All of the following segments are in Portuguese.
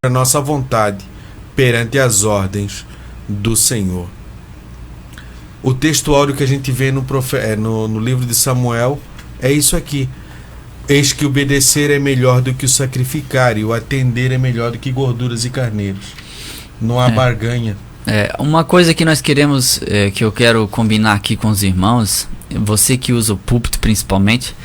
a nossa vontade perante as ordens do Senhor. O texto áureo que a gente vê no livro de Samuel é isso aqui: eis que obedecer é melhor do que o sacrificar, e o atender é melhor do que gorduras e carneiros. Não há barganha. Uma coisa que nós queremos, que eu quero combinar aqui com os irmãos, você que usa o púlpito principalmente,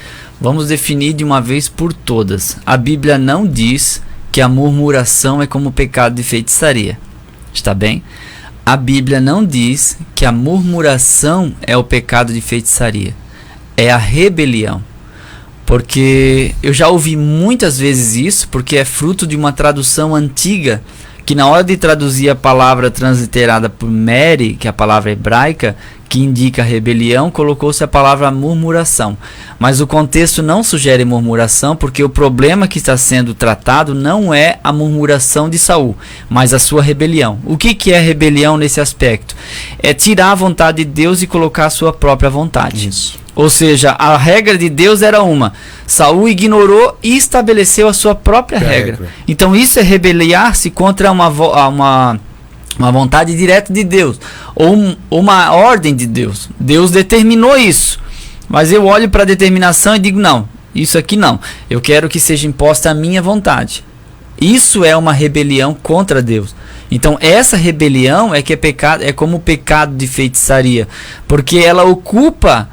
vamos definir de uma vez por todas. A Bíblia não diz que a murmuração é como pecado de feitiçaria. Está bem? A Bíblia não diz que a murmuração é o pecado de feitiçaria. É a rebelião. Porque eu já ouvi muitas vezes isso, porque é fruto de uma tradução antiga, que na hora de traduzir a palavra transliterada por Mary, que é a palavra hebraica, que indica rebelião, colocou-se a palavra murmuração. Mas o contexto não sugere murmuração, porque o problema que está sendo tratado não é a murmuração de Saul, mas a sua rebelião. O que é rebelião nesse aspecto? É tirar a vontade de Deus e colocar a sua própria vontade. Isso. Ou seja, a regra de Deus era uma. Saul ignorou e estabeleceu a sua própria regra. Então isso é rebeliar-se contra uma vontade direta de Deus, ou uma ordem de Deus. Deus determinou isso, mas eu olho para a determinação e digo: não, isso aqui não, eu quero que seja imposta a minha vontade. Isso é uma rebelião contra Deus. Então essa rebelião é que é pecado, é como o pecado de feitiçaria, porque ela ocupa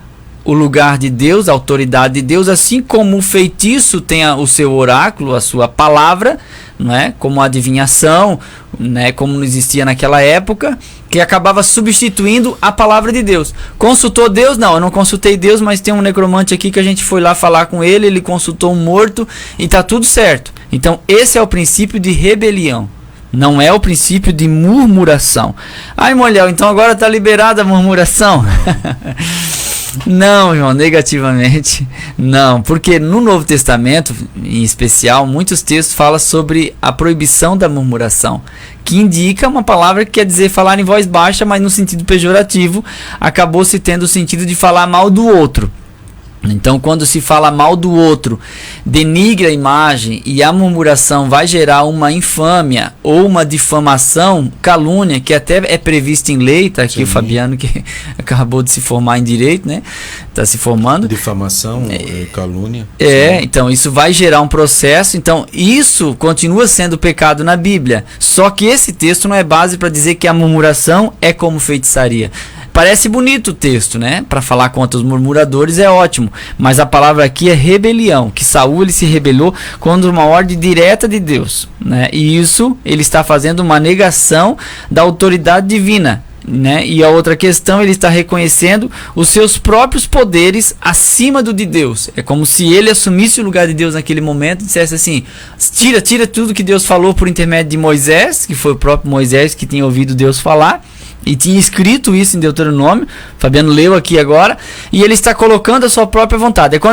o lugar de Deus, a autoridade de Deus, assim como o feitiço tem o seu oráculo, a sua palavra, não é? Como a adivinhação, né? Como não existia naquela época, que acabava substituindo a palavra de Deus. Consultou Deus? Não, eu não consultei Deus, mas tem um necromante aqui que a gente foi lá falar com ele, ele consultou um morto e está tudo certo. Então esse é o princípio de rebelião. Não é o princípio de murmuração. Ai, Molhel, então agora está liberada a murmuração? Não, irmão, negativamente não, porque no Novo Testamento, em especial, muitos textos falam sobre a proibição da murmuração, que indica uma palavra que quer dizer falar em voz baixa, mas no sentido pejorativo, acabou se tendo o sentido de falar mal do outro. Então, quando se fala mal do outro, denigra a imagem, e a murmuração vai gerar uma infâmia ou uma difamação, calúnia, que até é prevista em lei. Tá aqui. Sim. O Fabiano, que acabou de se formar em direito, né? Está se formando. Difamação, calúnia. Então isso vai gerar um processo. Então isso continua sendo pecado na Bíblia. Só que esse texto não é base para dizer que a murmuração é como feitiçaria. Parece bonito o texto, né? Para falar contra os murmuradores é ótimo, mas a palavra aqui é rebelião, que Saul ele se rebelou contra uma ordem direta de Deus, né? E isso ele está fazendo uma negação da autoridade divina, né? E a outra questão, ele está reconhecendo os seus próprios poderes acima do de Deus. É como se ele assumisse o lugar de Deus naquele momento e dissesse assim: tira tudo que Deus falou por intermédio de Moisés, que foi o próprio Moisés que tinha ouvido Deus falar e tinha escrito isso em Deuteronômio. Fabiano leu aqui agora, e ele está colocando a sua própria vontade. É quando